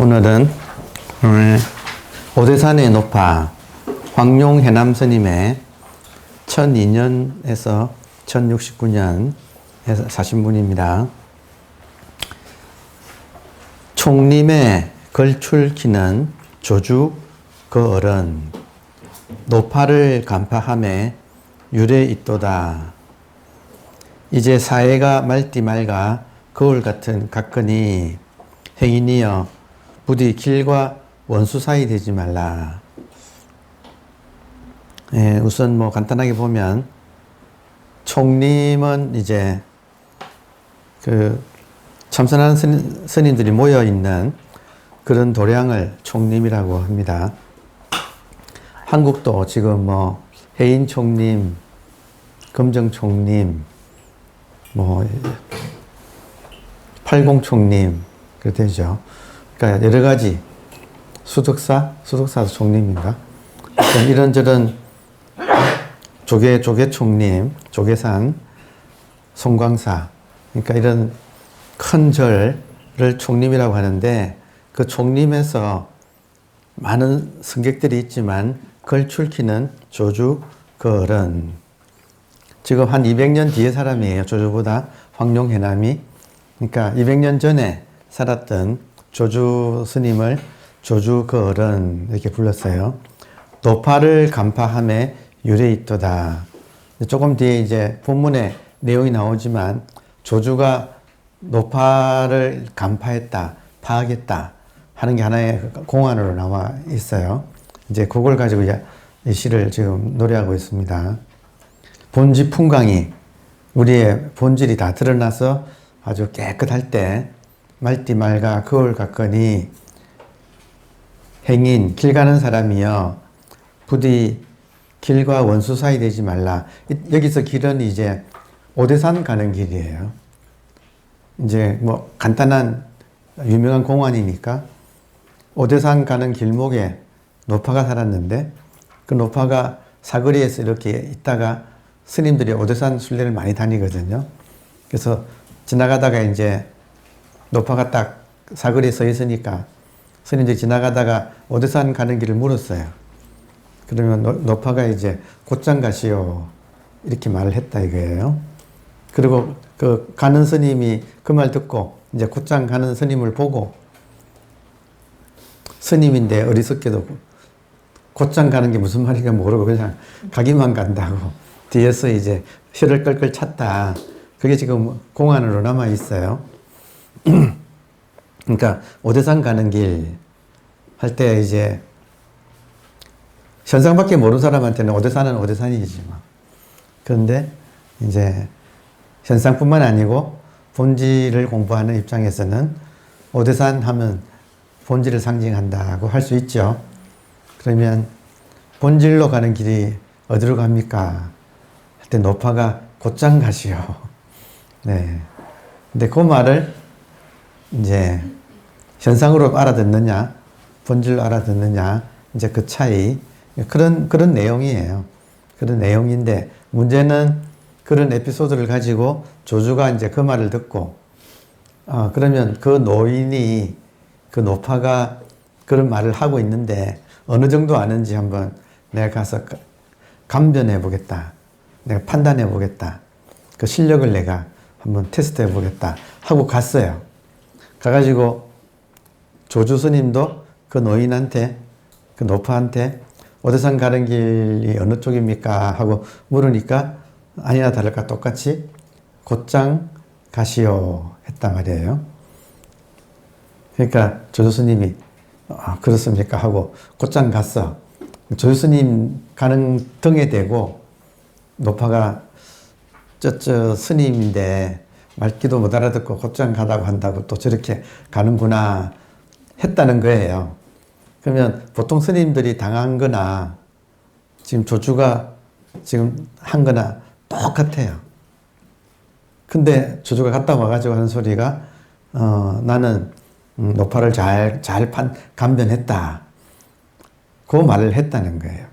오늘은 오대산의 노파 황룡해남 스님의 1002년에서 1069년에서 사신문입니다. 총림의 걸출키는 조주 그 어른 노파를 간파함에 유래 있도다. 이제 사해가 말띠 맑아 거울 같은 각근이 행인이여 부디 길과 원수 사이 되지 말라. 우선 간단하게 보면 총림은 이제 그 참선하는 스님들이 모여 있는 그런 도량을 총림이라고 합니다. 한국도 지금 해인 총림, 금정 총림, 팔공 총림 그렇게 되죠. 그러니까 여러 가지 수덕사도 총림인가? 이런저런 조계 총림, 조계산, 송광사, 그러니까 이런 큰 절을 총림이라고 하는데 그 총림에서 많은 승객들이 있지만 걸출키는 조주 그 어른. 지금 한 200년 뒤의 사람이에요. 조주보다 황룡해남이. 그러니까 200년 전에 살았던 조주 스님을 조주 그 어른 이렇게 불렀어요. 노파를 간파함에 유래 있도다. 조금 뒤에 이제 본문에 내용이 나오지만 조주가 노파를 간파했다, 파악했다 하는 게 하나의 공안으로 나와 있어요. 이제 그걸 가지고 이 시를 지금 노래하고 있습니다. 본지 풍광이 우리의 본질이 다 드러나서 아주 깨끗할 때 말띠 맑아 거울 같거니 행인 길 가는 사람이여 부디 길과 원수 사이 되지 말라. 여기서 길은 이제 오대산 가는 길이에요. 이제 간단한 유명한 공원이니까 오대산 가는 길목에 노파가 살았는데 그 노파가 사거리에서 이렇게 있다가 스님들이 오대산 순례를 많이 다니거든요. 그래서 지나가다가 이제 노파가 딱 사거리에 서 있으니까 스님들이 지나가다가 오대산 가는 길을 물었어요. 그러면 노파가 이제 곧장 가시오 이렇게 말을 했다 이거예요. 그리고 그 가는 스님이 그 말 듣고 이제 곧장 가는 스님을 보고 스님인데 어리석게도 곧장 가는 게 무슨 말인가 모르고 그냥 가기만 간다고 뒤에서 이제 혀를 끌끌 찼다. 그게 지금 공안으로 남아 있어요. 그러니까 오대산 가는 길 할 때 이제 현상밖에 모르는 사람한테는 오대산은 오대산이지 뭐. 그런데 이제 현상뿐만 아니고 본질을 공부하는 입장에서는 오대산 하면 본질을 상징한다고 할 수 있죠. 그러면 본질로 가는 길이 어디로 갑니까? 할 때 노파가 곧장 가시오. 네. 근데 그 말을 이제 현상으로 알아듣느냐, 본질로 알아듣느냐, 이제 그 차이. 그런 내용이에요. 그런 내용인데, 문제는 그런 에피소드를 가지고 조주가 이제 그 말을 듣고, 그러면 그 노인이, 그 노파가 그런 말을 하고 있는데, 어느 정도 아는지 한번 내가 가서 감변해 보겠다. 내가 판단해 보겠다. 그 실력을 내가 한번 테스트 해 보겠다. 하고 갔어요. 가가지고 조주 스님도 그 노인한테, 그 노파한테 오대산 가는 길이 어느 쪽입니까? 하고 물으니까 아니나 다를까 똑같이 곧장 가시오 했단 말이에요. 그러니까 조주 스님이 그렇습니까? 하고 곧장 갔어. 조주 스님 가는 등에 대고 노파가 저 스님인데 말귀도 못 알아듣고 곧장 가다고 한다고 또 저렇게 가는구나 했다는 거예요. 그러면 보통 스님들이 당한 거나 지금 조주가 지금 한 거나 똑같아요. 근데 조주가 갔다 와가지고 하는 소리가 나는 노파를 잘 감변했다. 그 말을 했다는 거예요.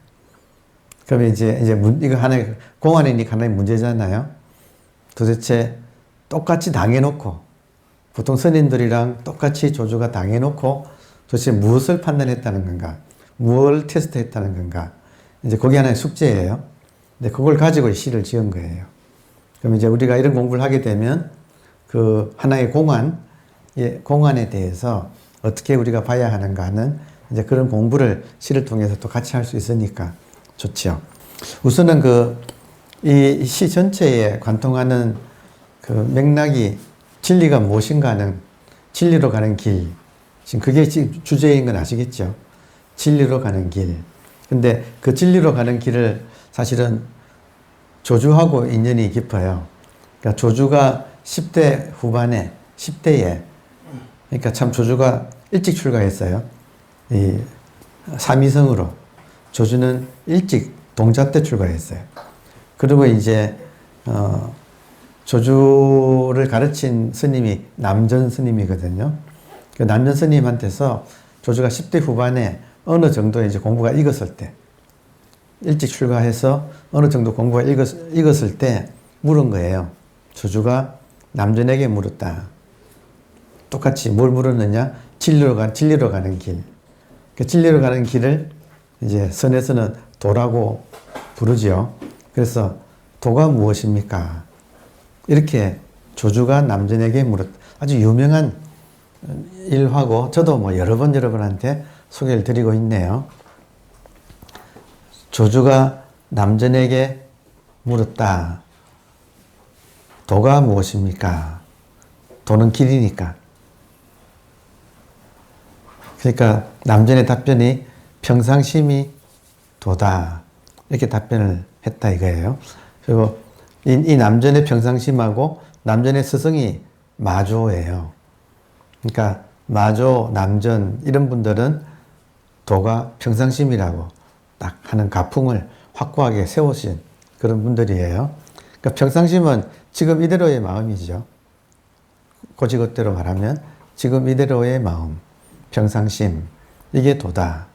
그러면 이제 이거 하나의 공안이니까 하나의 문제잖아요. 도대체 똑같이 당해놓고 보통 스님들이랑 똑같이 조주가 당해놓고 도대체 무엇을 판단했다는 건가? 무엇을 테스트했다는 건가? 이제 그게 하나의 숙제예요. 근데 그걸 가지고 시를 지은 거예요. 그럼 이제 우리가 이런 공부를 하게 되면 그 하나의 공안에 대해서 어떻게 우리가 봐야 하는가 하는 이제 그런 공부를 시를 통해서 또 같이 할 수 있으니까 좋죠. 우선은 이 시 전체에 관통하는 그 맥락이 진리가 무엇인가 하는 진리로 가는 길. 지금 그게 주제인 건 아시겠죠? 진리로 가는 길. 근데 그 진리로 가는 길을 사실은 조주하고 인연이 깊어요. 그러니까 조주가 10대 후반에, 10대에, 그러니까 참 조주가 일찍 출가했어요. 이 삼위성으로. 조주는 일찍 동자 때 출가했어요. 그리고 이제, 조주를 가르친 스님이 남전 스님이거든요. 그 남전 스님한테서 조주가 10대 후반에 어느 정도 이제 공부가 익었을 때, 일찍 출가해서 어느 정도 공부가 익었을 때 물은 거예요. 조주가 남전에게 물었다. 똑같이 뭘 물었느냐? 진리로 가는 길. 그 진리로 가는 길을 이제 선에서는 도라고 부르지요. 그래서 도가 무엇입니까? 이렇게 조주가 남전에게 물었다. 아주 유명한 일화고 저도 뭐 여러 번한테 소개를 드리고 있네요. 조주가 남전에게 물었다. 도가 무엇입니까? 도는 길이니까. 그러니까 남전의 답변이 평상심이 도다. 이렇게 답변을 했다 이거예요. 그리고 이 남전의 평상심하고 남전의 스승이 마조예요. 그러니까 마조, 남전 이런 분들은 도가 평상심이라고 딱 하는 가풍을 확고하게 세우신 그런 분들이에요. 그러니까 평상심은 지금 이대로의 마음이죠. 고지것대로 말하면 지금 이대로의 마음, 평상심, 이게 도다.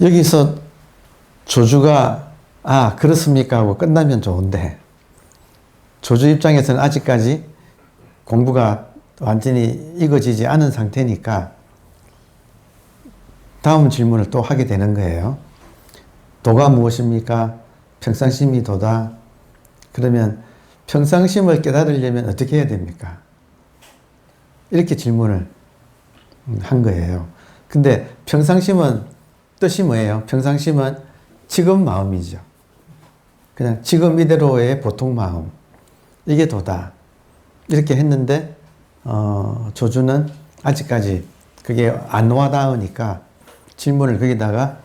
여기서 조주가 그렇습니까 하고 끝나면 좋은데 조주 입장에서는 아직까지 공부가 완전히 익어지지 않은 상태니까 다음 질문을 또 하게 되는 거예요. 도가 무엇입니까? 평상심이 도다. 그러면 평상심을 깨달으려면 어떻게 해야 됩니까? 이렇게 질문을 한 거예요. 근데 평상심은 뜻이 뭐예요? 평상심은 지금 마음이죠. 그냥 지금 이대로의 보통 마음. 이게 도다. 이렇게 했는데 조주는 아직까지 그게 안 와닿으니까 질문을 거기다가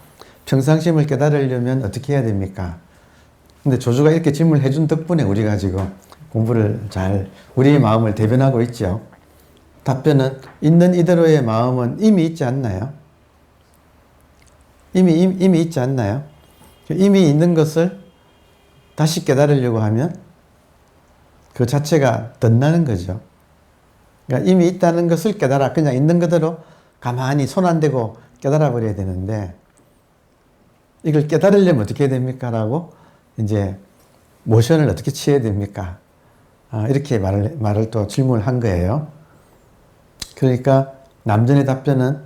평상심을 깨달으려면 어떻게 해야 됩니까? 근데 조주가 이렇게 질문을 해준 덕분에 우리가 지금 공부를 우리의 마음을 대변하고 있죠. 답변은 있는 이대로의 마음은 이미 있지 않나요? 이미 있지 않나요? 이미 있는 것을 다시 깨달으려고 하면 그 자체가 덧나는 거죠. 그러니까 이미 있다는 것을 깨달아 그냥 있는 그대로 가만히 손 안 대고 깨달아 버려야 되는데 이걸 깨달으려면 어떻게 해야 됩니까? 라고 이제 모션을 어떻게 취해야 됩니까? 이렇게 말을 또 질문을 한 거예요. 그러니까 남전의 답변은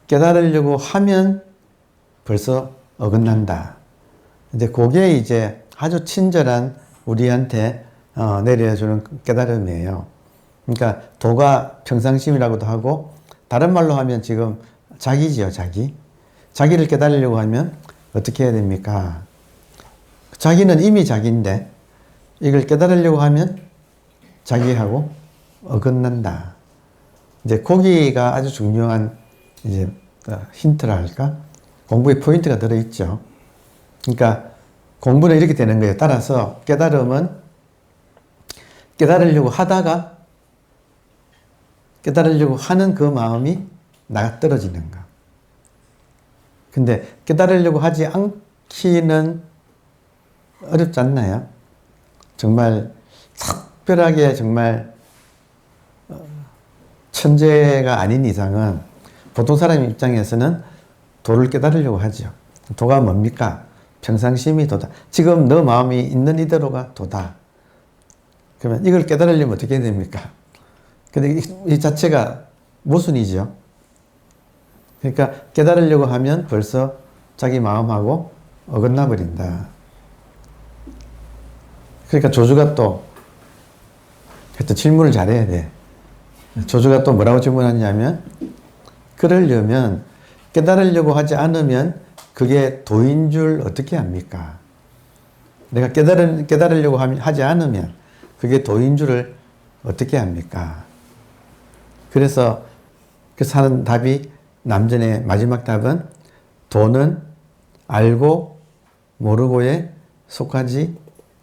깨달으려고 하면 벌써 어긋난다. 이제 그게 이제 아주 친절한 우리한테 내려주는 깨달음이에요. 그러니까 도가 평상심이라고도 하고 다른 말로 하면 지금 자기지요, 자기. 자기를 깨달으려고 하면 어떻게 해야 됩니까? 자기는 이미 자기인데 이걸 깨달으려고 하면 자기하고 어긋난다. 이제 거기가 아주 중요한 이제 힌트라 할까? 공부의 포인트가 들어있죠. 그러니까 공부는 이렇게 되는 거예요. 따라서 깨달음은 깨달으려고 하다가 깨달으려고 하는 그 마음이 나가 떨어지는 거. 근데 깨달으려고 하지 않기는 어렵지 않나요? 정말 특별하게 정말 천재가 아닌 이상은 보통 사람 입장에서는 도를 깨달으려고 하죠. 도가 뭡니까? 평상심이 도다. 지금 너 마음이 있는 이대로가 도다. 그러면 이걸 깨달으려면 어떻게 해야 됩니까? 근데 이 자체가 모순이죠. 그러니까 깨달으려고 하면 벌써 자기 마음하고 어긋나 버린다. 그러니까 조주가 또 하여튼 질문을 잘해야 돼. 조주가 또 뭐라고 질문하냐면, 그러려면 깨달으려고 하지 않으면 그게 도인 줄 어떻게 합니까? 내가 깨달으려고 하지 않으면 그게 도인 줄을 어떻게 합니까? 그래서 그 사는 답이, 남전의 마지막 답은 도는 알고 모르고에 속하지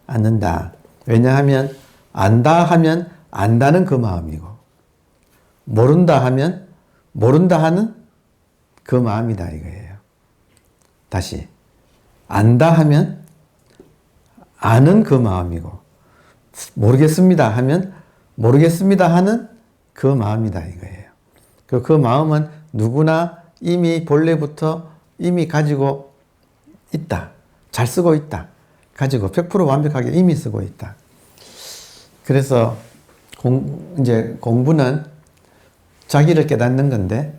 않는다. 왜냐하면 안다 하면 안다는 그 마음이고, 모른다 하면 모른다 하는 그 마음이다 이거예요. 다시, 안다 하면 아는 그 마음이고, 모르겠습니다 하면 모르겠습니다 하는 그 마음이다 이거예요. 그 마음은 누구나 이미 본래부터 이미 가지고 있다. 잘 쓰고 있다. 가지고 100% 완벽하게 이미 쓰고 있다. 그래서 이제 공부는 자기를 깨닫는 건데,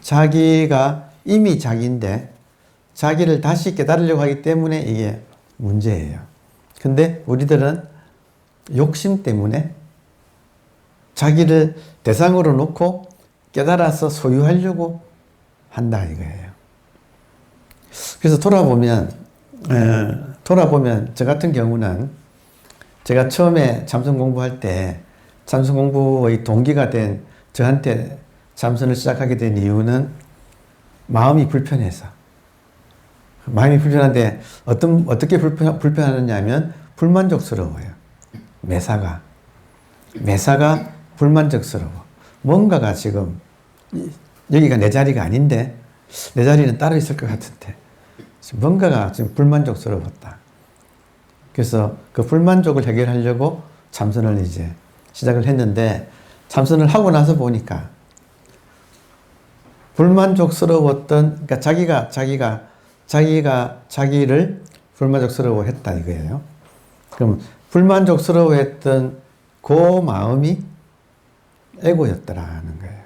자기가 이미 자기인데 자기를 다시 깨달으려고 하기 때문에 이게 문제예요. 근데 우리들은 욕심 때문에 자기를 대상으로 놓고 깨달아서 소유하려고 한다 이거예요. 그래서 돌아보면 저 같은 경우는 제가 처음에 참선 공부할 때 참선 공부의 동기가 된 저한테 참선을 시작하게 된 이유는 마음이 불편해서. 마음이 불편한데 어떻게 불편하느냐면 불만족스러워요. 매사가 불만족스러워. 뭔가가 지금 여기가 내 자리가 아닌데, 내 자리는 따로 있을 것 같은데 뭔가가 지금 불만족스러웠다. 그래서 그 불만족을 해결하려고 참선을 이제 시작을 했는데, 참선을 하고 나서 보니까 불만족스러웠던, 그러니까 자기가 자기를 불만족스러워 했다 이거예요. 그럼 불만족스러워 했던 그 마음이 에고였더라는 거예요.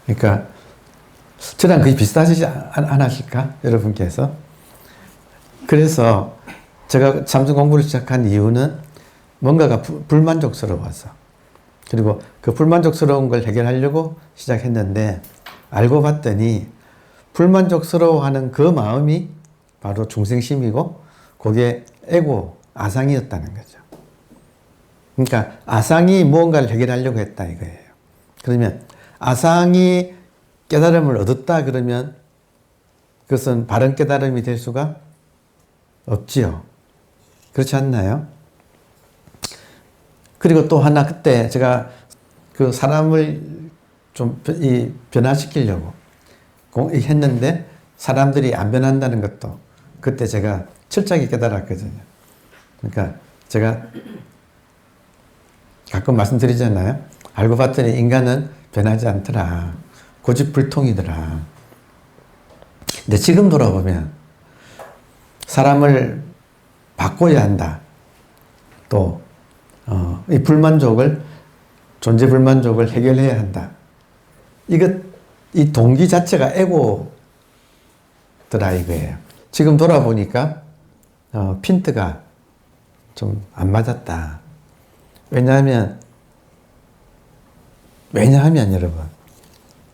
그러니까 저랑 거의 비슷하시지 않으실까? 여러분께서. 그래서 제가 참선 공부를 시작한 이유는 뭔가가 불만족스러워서, 그리고 그 불만족스러운 걸 해결하려고 시작했는데, 알고 봤더니 불만족스러워하는 그 마음이 바로 중생심이고, 그게 에고, 아상이었다는 거죠. 그러니까 아상이 무언가를 해결하려고 했다 이거예요. 그러면 아상이 깨달음을 얻었다 그러면 그것은 바른 깨달음이 될 수가 없지요. 그렇지 않나요? 그리고 또 하나, 그때 제가 그 사람을 좀 변화시키려고 했는데 사람들이 안 변한다는 것도 그때 제가 철저하게 깨달았거든요. 그러니까 제가 가끔 말씀드리잖아요. 알고 봤더니 인간은 변하지 않더라. 고집불통이더라. 근데 지금 돌아보면 사람을 바꿔야 한다. 또 이 존재 불만족을 해결해야 한다. 이 동기 자체가 에고더라 이거예요. 지금 돌아보니까 핀트가 좀 안 맞았다. 왜냐하면 여러분,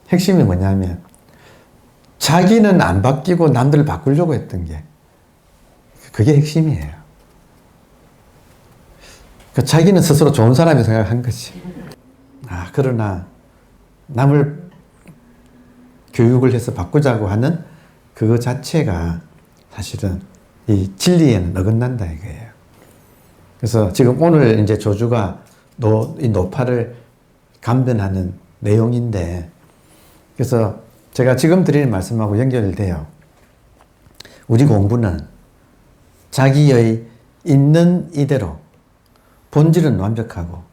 핵심이 뭐냐면 자기는 안 바뀌고 남들을 바꾸려고 했던 게, 그게 핵심이에요. 그러니까 자기는 스스로 좋은 사람이 생각한 거지. 그러나 남을 교육을 해서 바꾸자고 하는 그거 자체가 사실은 이 진리에는 어긋난다 이거예요. 그래서 지금 오늘 이제 조주가 이 노파를 감변하는 내용인데, 그래서 제가 지금 드리는 말씀하고 연결돼요. 우리 공부는 자기의 있는 이대로, 본질은 완벽하고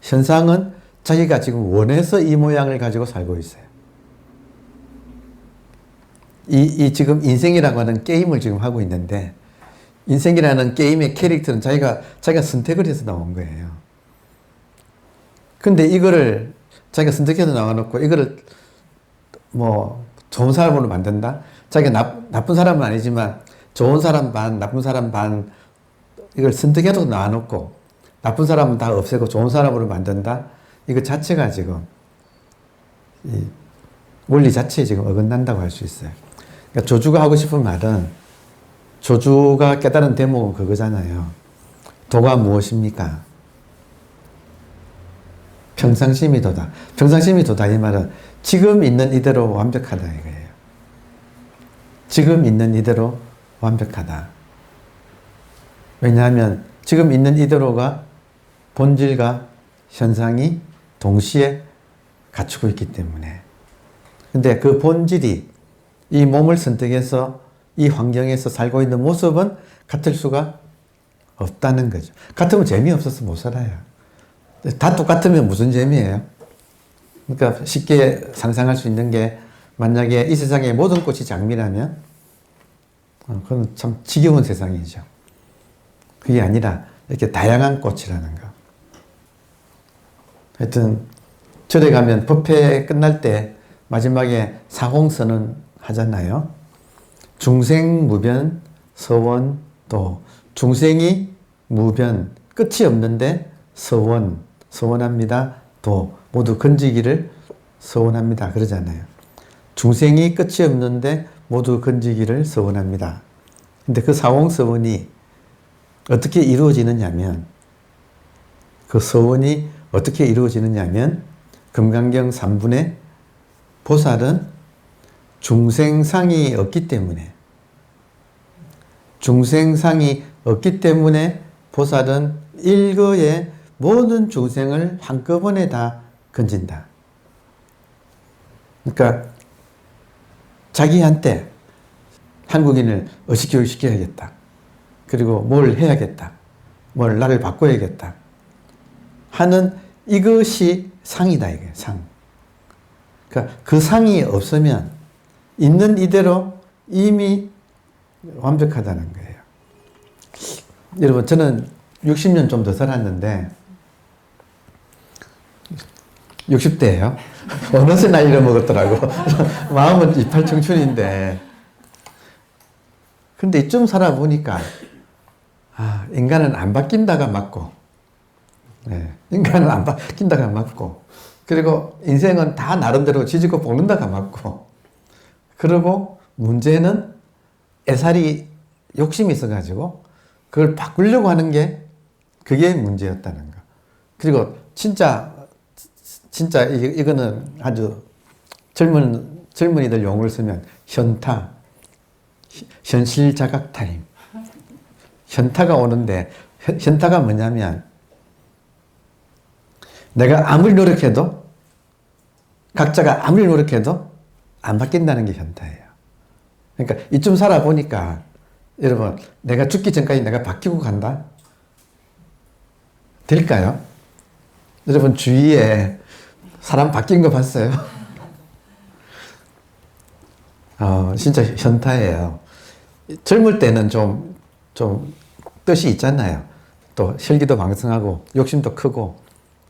현상은 자기가 지금 원해서 이 모양을 가지고 살고 있어요. 이 지금 인생이라고 하는 게임을 지금 하고 있는데, 인생이라는 게임의 캐릭터는 자기가 선택을 해서 나온 거예요. 근데 이거를 자기가 선택해서 나와놓고 이거를 뭐 좋은 사람으로 만든다? 자기가 나쁜 사람은 아니지만 좋은 사람 반, 나쁜 사람 반 이걸 선택해서 나와놓고 나쁜 사람은 다 없애고 좋은 사람으로 만든다? 이거 자체가 지금 이 원리 자체에 지금 어긋난다고 할 수 있어요. 그러니까 조주가 하고 싶은 말은 조주가 깨달은 대목은 그거잖아요. 도가 무엇입니까? 평상심이 도다. 평상심이 도다 이 말은 지금 있는 이대로 완벽하다 이거예요. 지금 있는 이대로 완벽하다. 왜냐하면 지금 있는 이대로가 본질과 현상이 동시에 갖추고 있기 때문에. 근데 그 본질이 이 몸을 선택해서 이 환경에서 살고 있는 모습은 같을 수가 없다는 거죠. 같으면 재미없어서 못 살아요. 다 똑같으면 무슨 재미예요? 그러니까 쉽게 상상할 수 있는 게 만약에 이 세상의 모든 꽃이 장미라면 그건 참 지겨운 세상이죠. 그게 아니라 이렇게 다양한 꽃이라는 거. 하여튼 절에 가면 법회 끝날 때 마지막에 사홍선언 하잖아요. 중생무변 서원도. 중생이 무변 끝이 없는데 서원합니다. 도 모두 건지기를 서원합니다. 그러잖아요. 중생이 끝이 없는데 모두 건지기를 서원합니다. 근데 그 사홍서원이 어떻게 이루어지느냐면 그 서원이 어떻게 이루어지느냐면 금강경 3분의 보살은 중생상이 없기 때문에 보살은 일거에 모든 중생을 한꺼번에 다 건진다. 그러니까 자기한테 한국인을 의식교육 시켜야겠다. 그리고 뭘 해야겠다. 뭘 나를 바꿔야겠다. 하는 이것이 상이다 이게 상. 그러니까 그 상이 없으면 있는 이대로 이미 완벽하다는 거예요. 여러분 저는 60년 좀 더 살았는데 60대예요. 어느새 나이를 먹었더라고. 마음은 28청춘인데 근데 이쯤 살아보니까 인간은 안 바뀐다가 맞고 인간은 안 바뀐다가 맞고 그리고 인생은 다 나름대로 지지고 볶는다가 맞고 그리고 문제는 애살이 욕심이 있어가지고 그걸 바꾸려고 하는 게 그게 문제였다는 거. 그리고 진짜 이거는 아주 젊은이들 용어를 쓰면 현타, 현실 자각 타임. 현타가 오는데 현타가 뭐냐면 내가 아무리 노력해도 각자가 아무리 노력해도 안 바뀐다는 게 현타예요. 그러니까 이쯤 살아보니까 여러분 내가 죽기 전까지 내가 바뀌고 간다? 될까요? 여러분 주위에 사람 바뀐 거 봤어요? 진짜 현타예요. 젊을 때는 좀 뜻이 있잖아요. 또 혈기도 왕성하고 욕심도 크고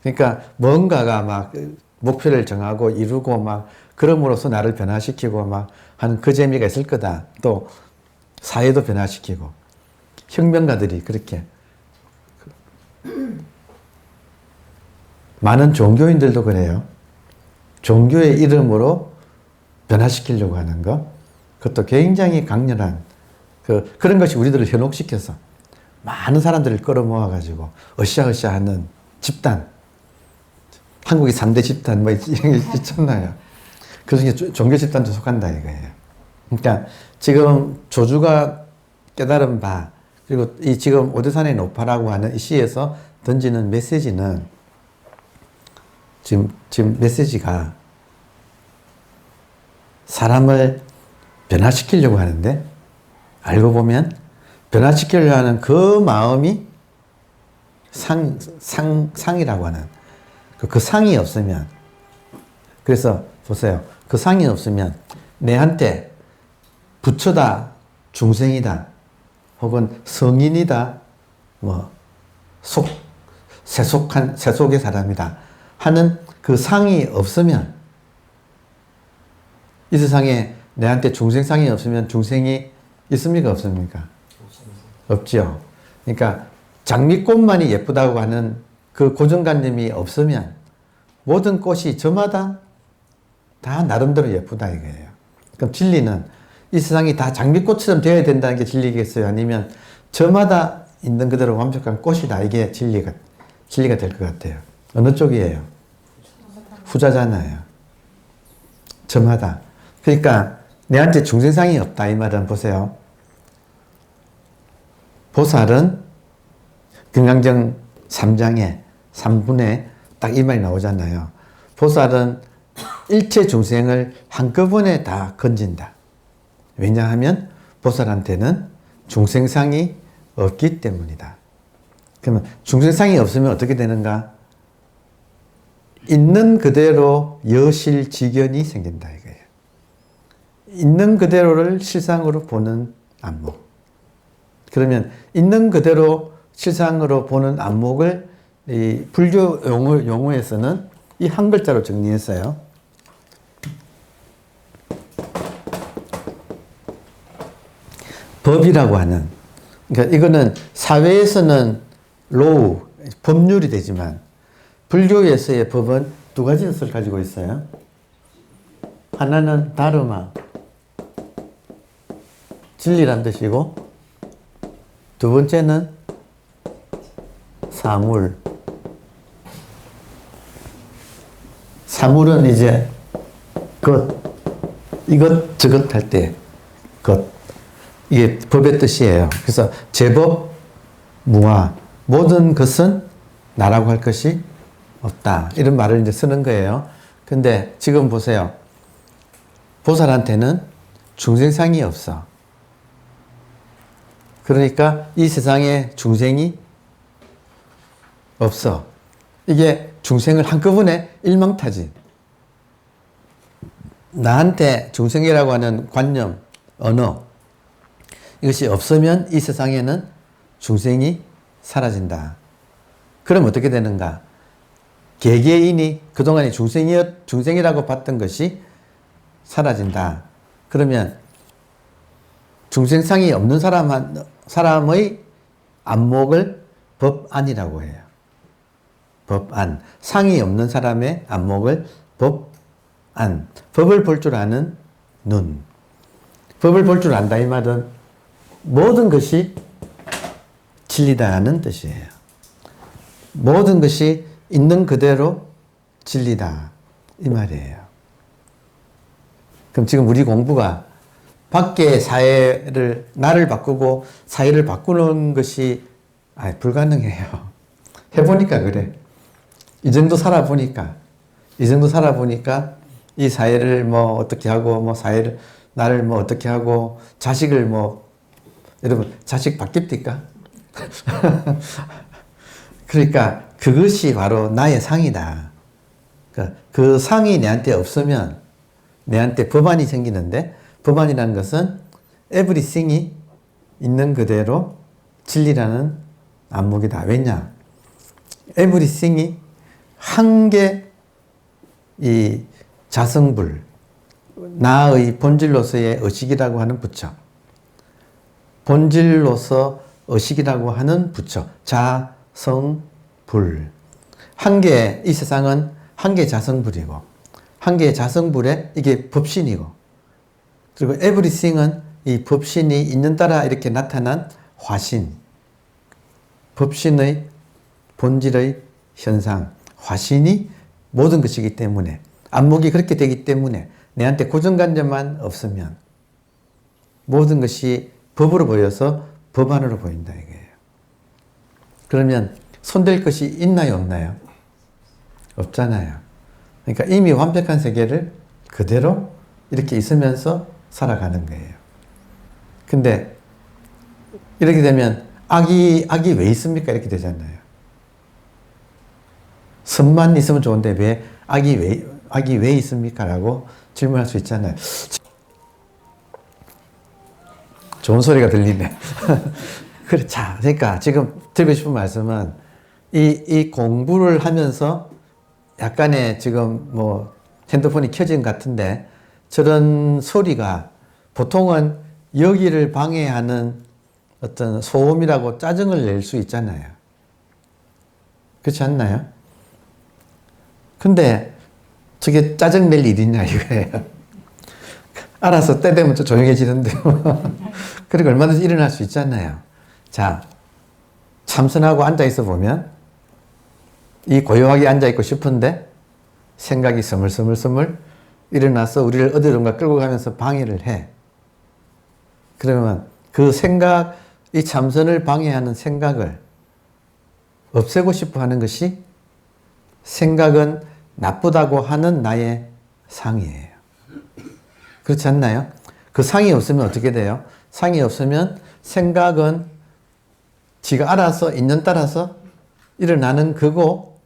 그러니까 뭔가가 막 목표를 정하고 이루고 막 그럼으로써 나를 변화시키고 막 하는 그 재미가 있을 거다. 또 사회도 변화시키고 혁명가들이 그렇게 많은 종교인들도 그래요. 종교의 이름으로 변화시키려고 하는 것 그것도 굉장히 강렬한 그런 것이 우리들을 현혹시켜서 많은 사람들을 끌어모아 가지고 으쌰으쌰 하는 집단 한국의 3대 집단 뭐 이런 게 있잖아요. 그 중에 종교 집단도 속한다 이거예요. 그러니까 지금 조주가 깨달은 바 그리고 이 지금 오대산의 노파라고 하는 이 시에서 던지는 메시지는 지금 메시지가 사람을 변화시키려고 하는데 알고 보면 변화시키려고 하는 그 마음이 상이라고 하는 그 상이 없으면 그래서 보세요. 그 상이 없으면 내한테 부처다 중생이다 혹은 성인이다, 뭐, 세속의 사람이다 하는 그 상이 없으면, 이 세상에 내한테 중생상이 없으면 중생이 있습니까? 없습니까? 없죠. 그러니까 장미꽃만이 예쁘다고 하는 그 고정관념이 없으면 모든 꽃이 저마다 다 나름대로 예쁘다 이거예요. 그럼 진리는 이 세상이 다 장미꽃처럼 되어야 된다는 게 진리겠어요? 아니면 저마다 있는 그대로 완벽한 꽃이다 이게 진리가 될 것 같아요. 어느 쪽이에요? 후자잖아요. 저마다. 그러니까 내한테 중생상이 없다 이 말은 보세요. 보살은 금강경 3장에 3분에 딱 이 말이 나오잖아요. 보살은 일체 중생을 한꺼번에 다 건진다. 왜냐하면 보살한테는 중생상이 없기 때문이다. 그러면 중생상이 없으면 어떻게 되는가? 있는 그대로 여실직연이 생긴다 이거예요. 있는 그대로를 실상으로 보는 안목. 그러면 있는 그대로 실상으로 보는 안목을 이 불교 용어에서는 이 한 글자로 정리했어요. 법이라고 하는, 그러니까 이거는 사회에서는 로우, 법률이 되지만 불교에서의 법은 두 가지 뜻을 가지고 있어요. 하나는 다르마, 진리란 뜻이고, 두 번째는 사물. 사물은 이제 이것 저것 할 때 것. 이게 법의 뜻이에요. 그래서 제법, 무아, 모든 것은 나라고 할 것이 없다. 이런 말을 이제 쓰는 거예요. 근데 지금 보세요. 보살한테는 중생상이 없어. 그러니까 이 세상에 중생이 없어. 이게 중생을 한꺼번에 일망타진. 나한테 중생이라고 하는 관념, 언어, 이것이 없으면 이 세상에는 중생이 사라진다. 그럼 어떻게 되는가? 개개인이 그동안에 중생이라고 봤던 것이 사라진다. 그러면 중생상이 없는 사람의 안목을 법안이라고 해요. 법안. 상이 없는 사람의 안목을 법안. 법을 볼 줄 아는 눈. 법을 볼 줄 안다 이 말은 모든 것이 진리다는 뜻이에요. 모든 것이 있는 그대로 진리다 이 말이에요. 그럼 지금 우리 공부가 밖의 사회를, 나를 바꾸고 사회를 바꾸는 것이 불가능해요. 해보니까 그래. 이 정도 살아보니까 이 사회를 뭐 어떻게 하고, 뭐 사회를, 나를 뭐 어떻게 하고, 자식을 뭐, 여러분, 자식 바뀝니까? 그러니까 그것이 바로 나의 상이다. 그 상이 내한테 없으면 내한테 법안이 생기는데, 법안이라는 것은 everything이 있는 그대로 진리라는 안목이다. 왜냐? everything이 한 개 이 자성불, 나의 본질로서의 의식이라고 하는 부처, 본질로서 의식이라고 하는 부처, 자성불. 한 개, 이 세상은 한 개 자성불이고, 한 개의 자성불에 이게 법신이고, 그리고 everything은 이 법신이 있는 따라 이렇게 나타난 화신, 법신의 본질의 현상, 화신이 모든 것이기 때문에, 안목이 그렇게 되기 때문에 내한테 고정관념만 없으면 모든 것이 법으로 보여서 법안으로 보인다 이거예요. 그러면 손댈 것이 있나요, 없나요? 없잖아요. 그러니까 이미 완벽한 세계를 그대로 이렇게 있으면서 살아가는 거예요. 근데 이렇게 되면 악이 왜 있습니까? 이렇게 되잖아요. 선만 있으면 좋은데 왜 악이 왜 있습니까? 라고 질문할 수 있잖아요. 좋은 소리가 들리네. 그래, 자, 그러니까 지금 드리고 싶은 말씀은 이 공부를 하면서 약간의 지금 뭐 핸드폰이 켜진 것 같은데 저런 소리가 보통은 여기를 방해하는 어떤 소음이라고 짜증을 낼 수 있잖아요. 그렇지 않나요? 근데 저게 짜증 낼 일이냐 이거예요. 알아서 때 되면 또 조용해지는데 그리고 얼마든지 일어날 수 있잖아요. 자, 참선하고 앉아있어 보면 이 고요하게 앉아있고 싶은데 생각이 스물스물스물 일어나서 우리를 어디론가 끌고 가면서 방해를 해. 그러면 그 생각, 이 참선을 방해하는 생각을 없애고 싶어 하는 것이 생각은 나쁘다고 하는 나의 상이에요. 그렇지 않나요? 그 상이 없으면 어떻게 돼요? 상이 없으면 생각은 지가 알아서 인연 따라서 일어나는 거고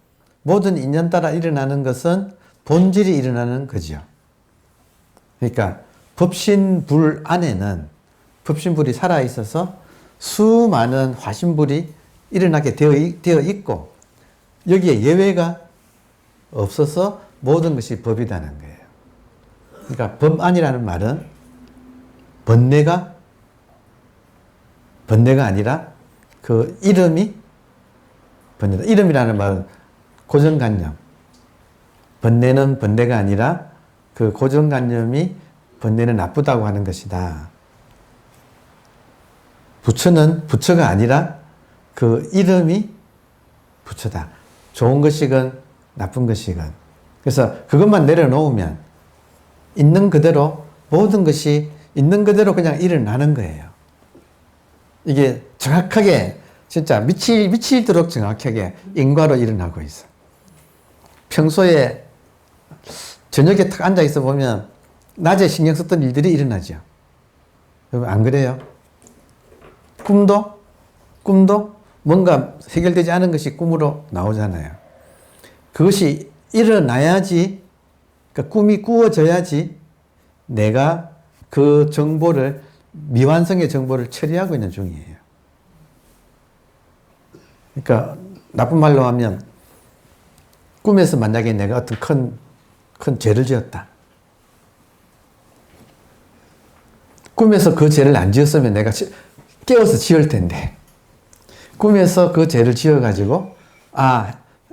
모든 인연 따라 일어나는 것은 본질이 일어나는 거죠. 그러니까 법신불 안에는 법신불이 살아있어서 수많은 화신불이 일어나게 되어 있고 여기에 예외가 없어서 모든 것이 법이라는 거예요. 그러니까 법안이라는 말은 번뇌가 아니라 그 이름이 번뇌다. 이름이라는 말은 고정관념. 번뇌는 번뇌가 아니라 그 고정관념이 번뇌는 나쁘다고 하는 것이다. 부처는 부처가 아니라 그 이름이 부처다. 좋은 것이건 나쁜 것이건. 그래서 그것만 내려놓으면 있는 그대로 모든 것이 있는 그대로 그냥 일어나는 거예요. 이게 정확하게 진짜 미치도록 정확하게 인과로 일어나고 있어. 평소에 저녁에 탁 앉아 있어 보면 낮에 신경 썼던 일들이 일어나죠. 여러분 안 그래요? 꿈도 뭔가 해결되지 않은 것이 꿈으로 나오잖아요. 그것이 일어나야지, 그러니까 꿈이 꾸어져야지 내가 그 정보를, 미완성의 정보를 처리하고 있는 중이에요. 그러니까 나쁜 말로 하면 꿈에서 만약에 내가 어떤 큰 죄를 지었다. 꿈에서 그 죄를 안 지었으면 내가 깨워서 지을 텐데 꿈에서 그 죄를 지어가지고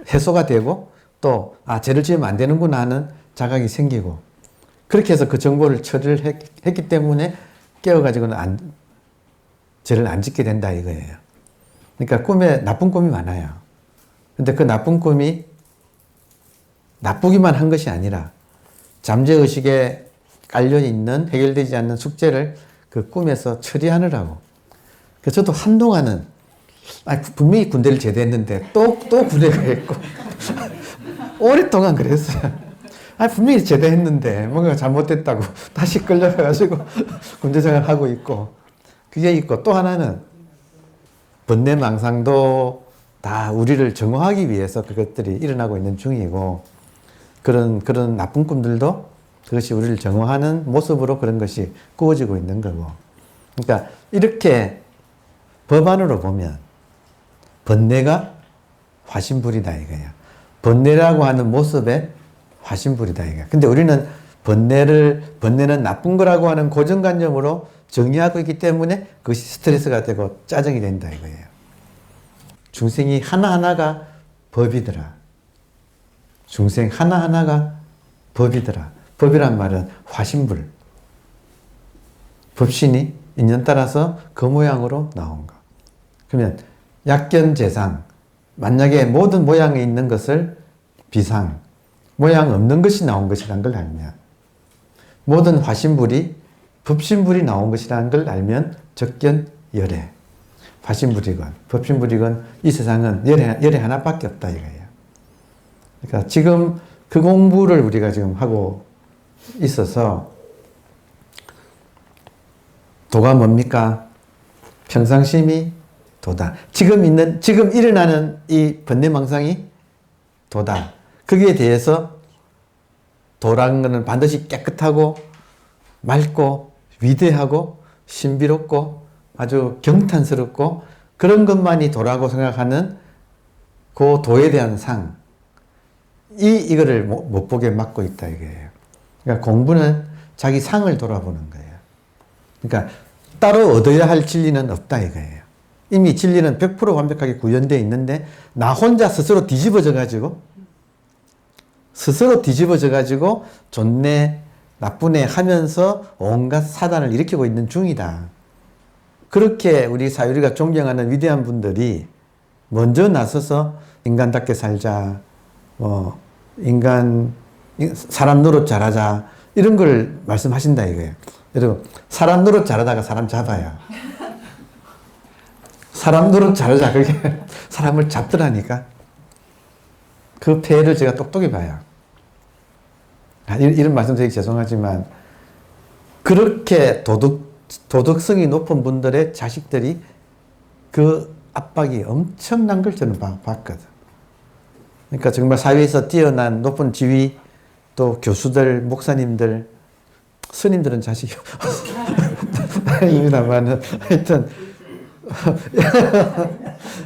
해소가 되고 또 죄를 지으면 안 되는구나 하는 자각이 생기고 그렇게 해서 그 정보를 처리를 했기 때문에 깨워가지고는 죄를 안 짓게 된다 이거예요. 그러니까 꿈에 나쁜 꿈이 많아요. 근데 그 나쁜 꿈이 나쁘기만 한 것이 아니라 잠재의식에 깔려있는 해결되지 않는 숙제를 그 꿈에서 처리하느라고. 그래서 저도 한동안은 분명히 군대를 제대했는데 또 군대가 있고 오랫동안 그랬어요. 분명히 제대했는데 뭔가 잘못됐다고 다시 끌려가가지고 군대 생활하고 있고 그게 있고 또 하나는 번뇌망상도 다 우리를 정화하기 위해서 그것들이 일어나고 있는 중이고 그런 나쁜 꿈들도 그것이 우리를 정화하는 모습으로 그런 것이 꾸어지고 있는 거고. 그러니까 이렇게 법안으로 보면 번뇌가 화신불이다 이거야. 번뇌라고 하는 모습에 화신불이다 이거야. 근데 우리는 번뇌는 나쁜 거라고 하는 고정관념으로 정의하고 있기 때문에 그것이 스트레스가 되고 짜증이 된다 이거예요. 중생이 하나하나가 법이더라. 중생 하나하나가 법이더라. 법이란 말은 화신불. 법신이 인연 따라서 그 모양으로 나온 거. 그러면 약견재상, 만약에 모든 모양에 있는 것을 비상, 모양 없는 것이 나온 것이라는 걸 알면, 모든 화신불이 법신불이 나온 것이라는 걸 알면 적견열애, 화신불이건 법신불이건 이 세상은 열애 하나밖에 없다 이거예요. 그러니까 지금 그 공부를 우리가 지금 하고 있어서 도가 뭡니까? 평상심이 도다. 지금 일어나는 이 번뇌망상이 도다. 거기에 대해서 도라는 것은 반드시 깨끗하고 맑고 위대하고 신비롭고 아주 경탄스럽고 그런 것만이 도라고 생각하는 그 도에 대한 상, 이거를 못 보게 막고 있다 이거예요. 그러니까 공부는 자기 상을 돌아보는 거예요. 그러니까 따로 얻어야 할 진리는 없다 이거예요. 이미 진리는 100% 완벽하게 구현되어 있는데 나 혼자 스스로 뒤집어져 가지고 좋네 나쁘네 하면서 온갖 사단을 일으키고 있는 중이다. 그렇게 우리 사유리가 존경하는 위대한 분들이 먼저 나서서 인간답게 살자, 사람 노릇 잘하자, 이런 걸 말씀하신다 이거예요. 여러분, 사람 노릇 잘하다가 사람 잡아요. 사람 노릇 잘하자, 그게 사람을 잡더라니까. 그 폐해를 제가 똑똑히 봐요. 이런 말씀 드리기 죄송하지만, 그렇게 도덕성이 높은 분들의 자식들이 그 압박이 엄청난 걸 저는 봤거든. 그러니까 정말 사회에서 뛰어난 높은 지위, 또 교수들, 목사님들, 스님들은 자식이 아닙니다만 하여튼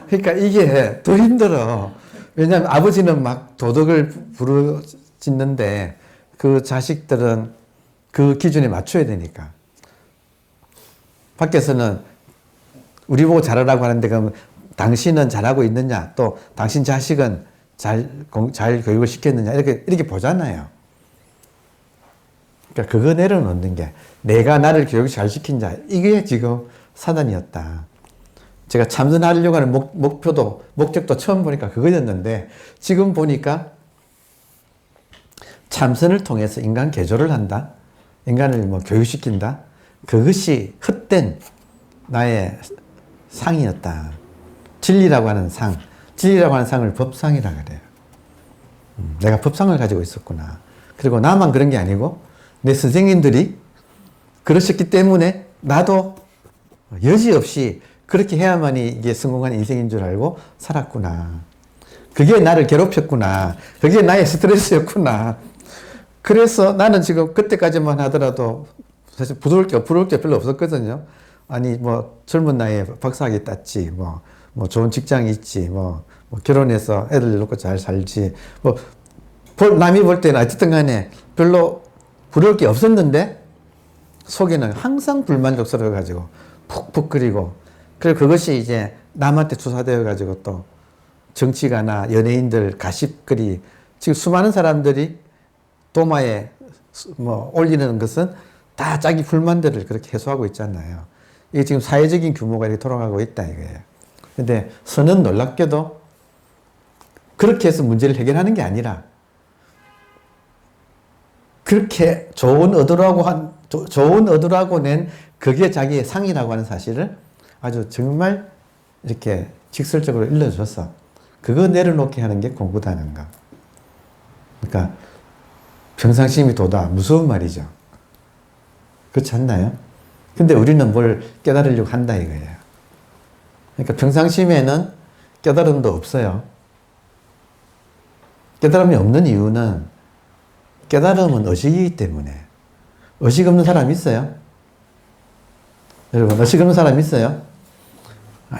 그러니까 이게 더 힘들어. 왜냐하면 아버지는 막 도덕을 부르짖는데 그 자식들은 그 기준에 맞춰야 되니까. 밖에서는 우리 보고 잘하라고 하는데 그럼 당신은 잘하고 있느냐, 또 당신 자식은 잘 교육을 시켰느냐, 이렇게 보잖아요. 그러니까 그거 내려놓는 게 내가 나를 교육 잘 시킨 자, 이게 지금 사단이었다. 제가 참선하려고 하는 목적도 처음 보니까 그거였는데 지금 보니까 참선을 통해서 인간 개조를 한다. 인간을 교육시킨다. 그것이 헛된 나의 상이었다. 진리라고 하는 상. 진리라고 하는 상을 법상이라 그래요. 내가 법상을 가지고 있었구나. 그리고 나만 그런 게 아니고 내 선생님들이 그러셨기 때문에 나도 여지없이 그렇게 해야만이 이게 성공한 인생인 줄 알고 살았구나. 그게 나를 괴롭혔구나. 그게 나의 스트레스였구나. 그래서 나는 지금 그때까지만 하더라도 사실 부러울 게 별로 없었거든요. 아니, 젊은 나이에 박사학위 땄지, 좋은 직장이 있지, 결혼해서 애들 놓고 잘 살지, 남이 볼 때는 어쨌든 간에 별로 부러울 게 없었는데, 속에는 항상 불만족스러워가지고, 푹푹 끓이고, 그리고 그것이 이제 남한테 투사되어가지고 또 정치가나 연예인들 가십거리, 지금 수많은 사람들이 도마에 올리는 것은 다 자기 불만들을 그렇게 해소하고 있잖아요. 이게 지금 사회적인 규모가 이렇게 돌아가고 있다 이거예요. 근데 선은 놀랍게도 그렇게 해서 문제를 해결하는 게 아니라 그렇게 좋은 의도라고 낸 그게 자기의 상이라고 하는 사실을 아주 정말 이렇게 직설적으로 일러줘서 그거 내려놓게 하는 게 공부다는 거. 그러니까 평상심이 도다. 무서운 말이죠. 그렇지 않나요? 근데 우리는 뭘 깨달으려고 한다 이거예요. 그러니까 평상심에는 깨달음도 없어요. 깨달음이 없는 이유는 깨달음은 의식이기 때문에. 의식 없는 사람 있어요? 여러분, 의식 없는 사람 있어요?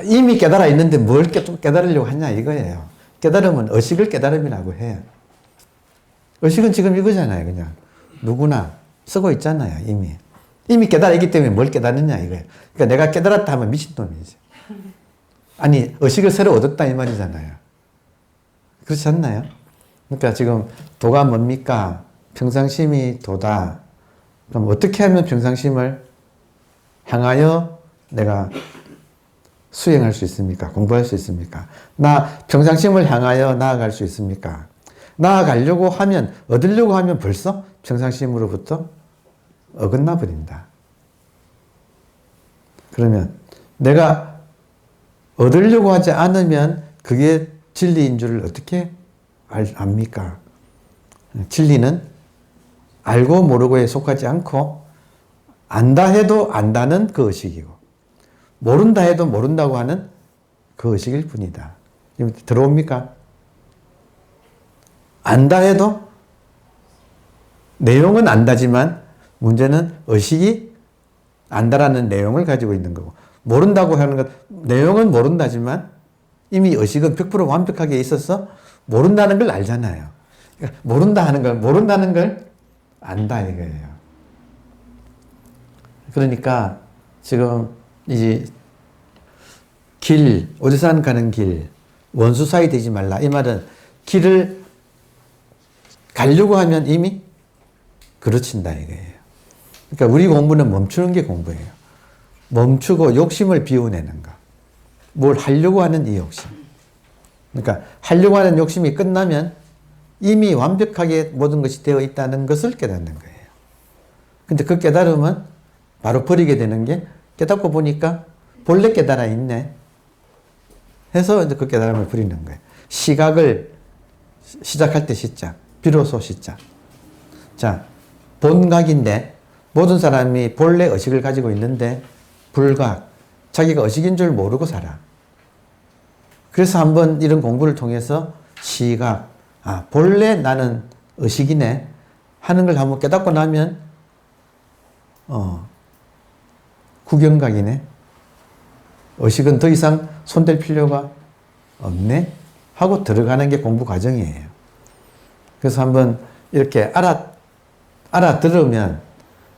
이미 깨달아 있는데 뭘 깨달으려고 하냐 이거예요. 깨달음은 의식을 깨달음이라고 해요. 의식은 지금 이거잖아요. 그냥 누구나 쓰고 있잖아요. 이미 깨달아 있기 때문에 뭘 깨닫느냐 이거예요. 그러니까 내가 깨달았다 하면 미친놈이지. 아니, 의식을 새로 얻었다 이 말이잖아요. 그렇지 않나요? 그러니까 지금 도가 뭡니까? 평상심이 도다. 그럼 어떻게 하면 평상심을 향하여 내가 수행할 수 있습니까? 공부할 수 있습니까? 나 평상심을 향하여 나아갈 수 있습니까? 나아가려고 하면, 얻으려고 하면 벌써 평상심으로부터 어긋나 버린다. 그러면 내가 얻으려고 하지 않으면 그게 진리인 줄 어떻게 압니까? 진리는 알고 모르고에 속하지 않고 안다 해도 안다는 그 의식이고 모른다 해도 모른다고 하는 그 의식일 뿐이다. 들어옵니까? 안다 해도 내용은 안다지만 문제는 의식이 안다라는 내용을 가지고 있는 거고, 모른다고 하는 것, 내용은 모른다지만 이미 의식은 100% 완벽하게 있어서 모른다는 걸 알잖아요. 그러니까 모른다는 걸 안다 이거예요. 그러니까 지금 이제 오대산 가는 길, 원수 사이 되지 말라. 이 말은 길을 가려고 하면 이미 그르친다 이거예요. 그러니까 우리 공부는 멈추는 게 공부예요. 멈추고 욕심을 비워내는 거. 뭘 하려고 하는 이 욕심. 그러니까 하려고 하는 욕심이 끝나면 이미 완벽하게 모든 것이 되어 있다는 것을 깨닫는 거예요. 근데 그 깨달음은 바로 버리게 되는 게, 깨닫고 보니까 본래 깨달아 있네 해서 이제 그 깨달음을 버리는 거예요. 시각을 시작할 때 시작, 비로소 시작. 자, 본각인데 모든 사람이 본래 의식을 가지고 있는데 불각, 자기가 의식인 줄 모르고 살아. 그래서 한번 이런 공부를 통해서 시각, 본래 나는 의식이네 하는 걸 한번 깨닫고 나면 구경각이네. 의식은 더 이상 손댈 필요가 없네 하고 들어가는 게 공부 과정이에요. 그래서 한번 이렇게 알아들으면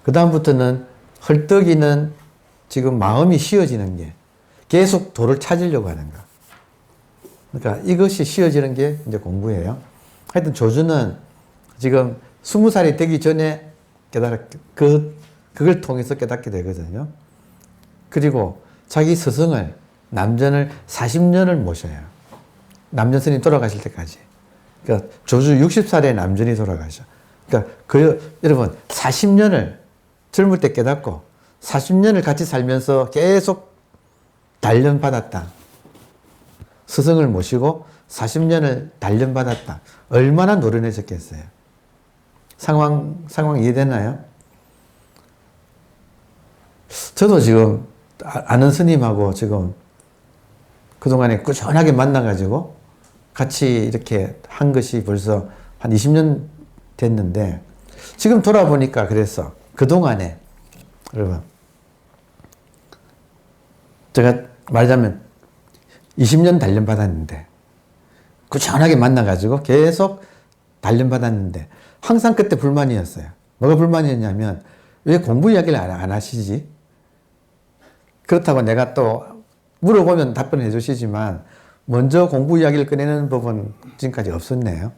그 다음부터는 헐떡이는 지금 마음이 쉬어지는 게 계속 도를 찾으려고 하는 거. 그러니까 이것이 쉬어지는 게 이제 공부예요. 하여튼 조주는 지금 20살이 되기 전에 그걸 통해서 깨닫게 되거든요. 그리고 자기 스승을, 남전을 40년을 모셔요. 남전 스님 돌아가실 때까지. 그러니까 조주 60살에 남전이 돌아가셔. 그러니까 여러분 40년을 젊을 때 깨닫고 40년을 같이 살면서 계속 단련받았다. 스승을 모시고 40년을 단련받았다. 얼마나 노련해졌겠어요. 상황 이해되나요? 저도 지금 아는 스님하고 지금 그동안에 꾸준하게 만나가지고 같이 이렇게 한 것이 벌써 한 20년 됐는데, 지금 돌아보니까 그래서 그동안에 여러분 제가 말하자면 20년 단련받았는데 꾸준하게 만나가지고 계속 단련받았는데 항상 그때 불만이었어요. 뭐가 불만이었냐면 왜 공부 이야기를 안 하시지? 그렇다고 내가 또 물어보면 답변해 주시지만 먼저 공부 이야기를 꺼내는 법은 지금까지 없었네요.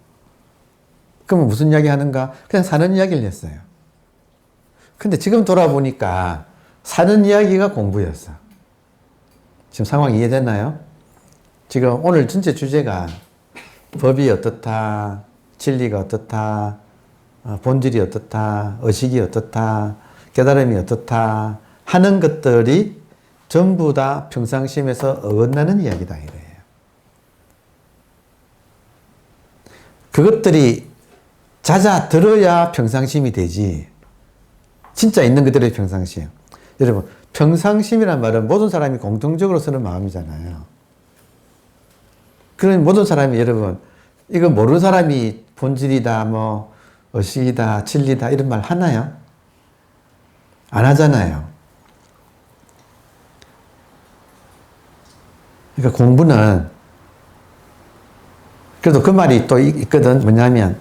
그러면 무슨 이야기 하는가? 그냥 사는 이야기를 했어요. 근데 지금 돌아보니까 사는 이야기가 공부였어. 지금 상황 이해됐나요? 지금 오늘 전체 주제가 법이 어떻다, 진리가 어떻다, 본질이 어떻다, 의식이 어떻다, 깨달음이 어떻다 하는 것들이 전부 다 평상심에서 어긋나는 이야기다 이래요. 그것들이 잦아들어야 평상심이 되지, 진짜 있는 그대로의 평상심. 여러분, 평상심이란 말은 모든 사람이 공통적으로 쓰는 마음이잖아요. 그런 모든 사람이, 여러분, 이거 모르는 사람이 본질이다, 뭐 의식이다, 진리다 이런 말 하나요? 안 하잖아요. 그러니까 공부는, 그래도 그 말이 또 있거든. 뭐냐면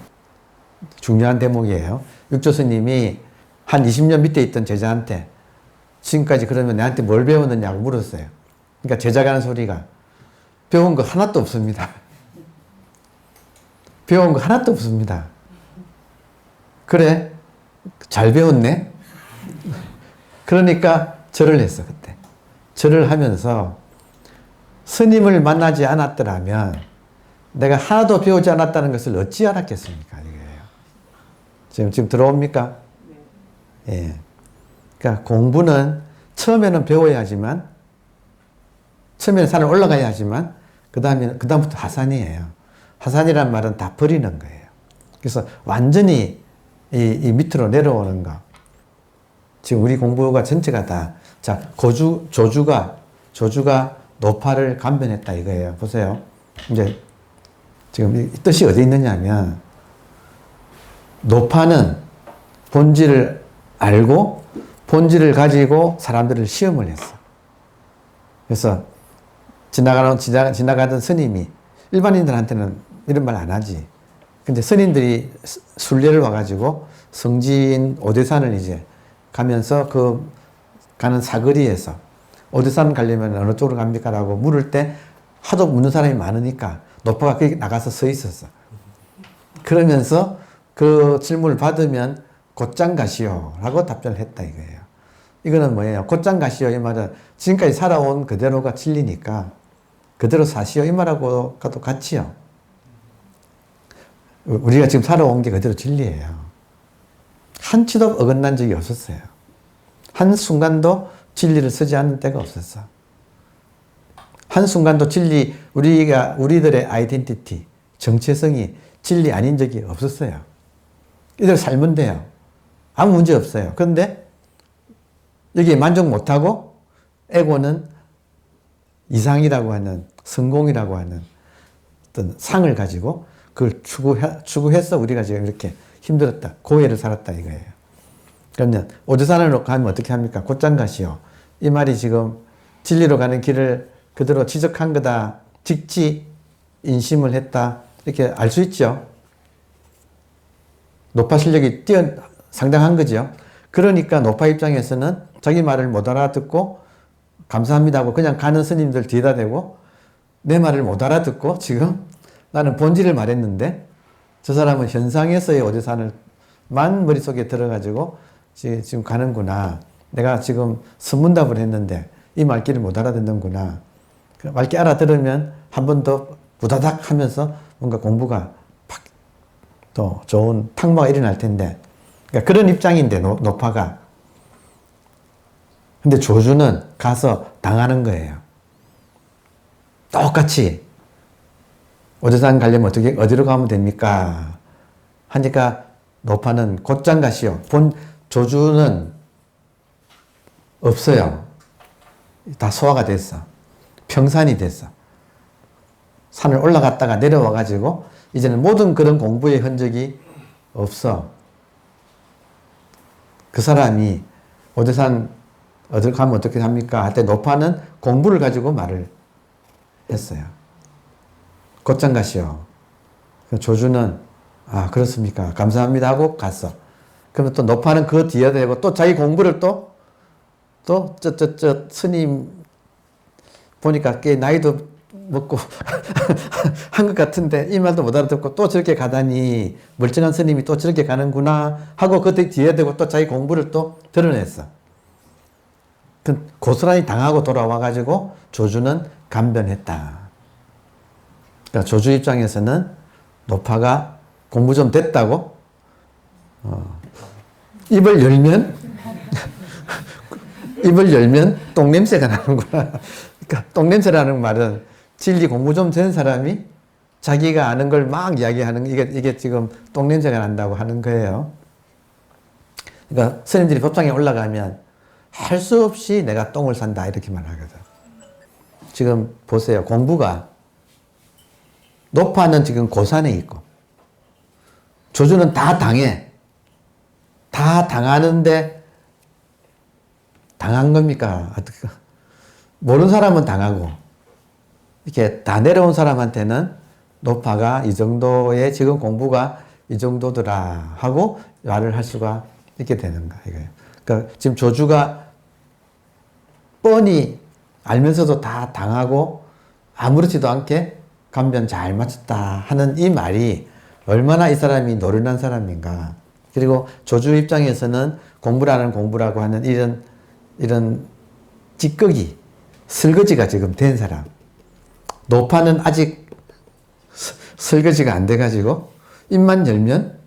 중요한 대목이에요. 육조 스님이 한 20년 밑에 있던 제자한테 지금까지 그러면 내한테 뭘 배웠느냐고 물었어요. 그러니까 제자가 하는 소리가 배운 거 하나도 없습니다. 배운 거 하나도 없습니다. 그래? 잘 배웠네? 그러니까 절을 했어, 그때. 절을 하면서 스님을 만나지 않았더라면 내가 하나도 배우지 않았다는 것을 어찌 알았겠습니까? 이거예요. 지금 들어옵니까? 예. 그러니까 공부는 처음에는 배워야 하지만, 처음에는 산을 올라가야 하지만, 그다음부터 하산이에요. 하산이란 말은 다 버리는 거예요. 그래서 완전히 이 밑으로 내려오는 거. 지금 우리 공부가 전체가 다, 자, 조주가 노파를 감변했다 이거예요. 보세요. 이제 지금 이 뜻이 어디 있느냐면, 노파는 본질을 알고 본질을 가지고 사람들을 시험을 했어. 그래서 지나가던 스님이 일반인들한테는 이런 말 안 하지. 근데 스님들이 순례를 와가지고 성지인 오대산을 이제 가면서 그 가는 사거리에서 오대산 가려면 어느 쪽으로 갑니까? 라고 물을 때 하도 묻는 사람이 많으니까 노파가 거기 나가서 서 있었어. 그러면서 그 질문을 받으면 곧장 가시오 라고 답변을 했다 이거예요. 이거는 뭐예요? 곧장 가시오 이 말은 지금까지 살아온 그대로가 진리니까 그대로 사시오 이 말하고 같이요. 우리가 지금 살아온 게 그대로 진리예요. 한치도 어긋난 적이 없었어요. 한순간도 진리를 쓰지 않는 때가 없었어. 한순간도 진리, 우리들의 아이덴티티, 정체성이 진리 아닌 적이 없었어요. 이대로 살면 돼요. 아무 문제 없어요. 그런데 여기에 만족 못하고 에고는 이상이라고 하는, 성공이라고 하는 어떤 상을 가지고 그걸 추구해서 우리가 지금 이렇게 힘들었다. 고해를 살았다 이거예요. 그러면 오대산으로 가면 어떻게 합니까? 곧장 가시오. 이 말이 지금 진리로 가는 길을 그대로 지적한 거다. 직지 인심을 했다. 이렇게 알 수 있죠. 노파 실력이 상당한 거죠. 그러니까 노파 입장에서는 자기 말을 못 알아듣고 감사합니다 하고 그냥 가는 스님들 뒤에다 대고 내 말을 못 알아듣고 지금 나는 본질을 말했는데 저 사람은 현상에서의 오대산을만 머릿속에 들어가지고 지금 가는구나. 내가 지금 선문답을 했는데 이 말귀를 못 알아듣는구나. 말귀 알아들으면 한 번 더 부다닥 하면서 뭔가 공부가 팍 또 좋은 탁마가 일어날 텐데. 그러니까 그런 입장인데 노파가. 근데 조주는 가서 당하는 거예요. 똑같이 오대산 가려면 어디로 가면 됩니까? 하니까 노파는 곧장 가시오. 조주는 없어요. 다 소화가 됐어. 평산이 됐어. 산을 올라갔다가 내려와가지고 이제는 모든 그런 공부의 흔적이 없어. 그 사람이 오대산 어딜 가면 어떻게 합니까? 할 때 노파는 공부를 가지고 말을 했어요. 곧장 가시오. 조주는 아 그렇습니까? 감사합니다 하고 갔어. 그러면 또 노파는 그 뒤에 대고 또 자기 공부를 또 스님 보니까 꽤 나이도 먹고 한 것 같은데 이 말도 못 알아듣고 또 저렇게 가다니 멀쩡한 스님이 또 저렇게 가는구나 하고 그 뒤에 대고 또 자기 공부를 또 드러냈어. 고스란히 당하고 돌아와가지고 조주는 감변했다. 그러니까 조주 입장에서는 노파가 공부 좀 됐다고 입을 열면 똥냄새가 나는구나. 그러니까 똥냄새라는 말은 진리 공부 좀 된 사람이 자기가 아는 걸 막 이야기하는 이게 지금 똥냄새가 난다고 하는 거예요. 그러니까 스님들이 법당에 올라가면 할 수 없이 내가 똥을 산다 이렇게 말하거든. 지금 보세요. 공부가 노파는 지금 고산에 있고 조주는 다 당해. 다 당하는데 당한 겁니까? 모르는 사람은 당하고 이렇게 다 내려온 사람한테는 노파가 이 정도의 지금 공부가 이 정도더라 하고 말을 할 수가 있게 되는 거예요. 그러니까 지금 조주가 뻔히 알면서도 다 당하고 아무렇지도 않게 감변 잘 맞췄다 하는 이 말이 얼마나 이 사람이 노련한 사람인가. 그리고 조주 입장에서는 공부라고 하는 이런 찌꺼기, 설거지가 지금 된 사람. 노파는 아직 설거지가 안 돼가지고 입만 열면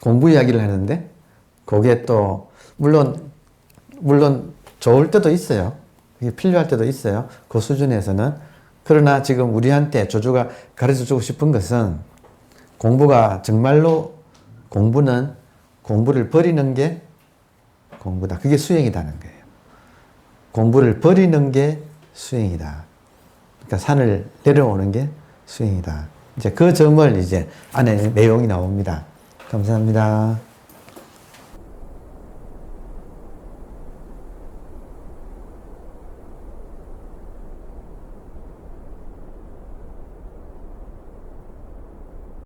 공부 이야기를 하는데 그게 또 물론 좋을 때도 있어요. 이게 필요할 때도 있어요. 그 수준에서는. 그러나 지금 우리한테 조주가 가르쳐주고 싶은 것은 공부가 정말로 공부는 공부를 버리는 게 공부다. 그게 수행이라는 거예요. 공부를 버리는 게 수행이다. 그러니까 산을 내려오는 게 수행이다. 이제 그 점을 이제 안에 내용이 나옵니다. 감사합니다.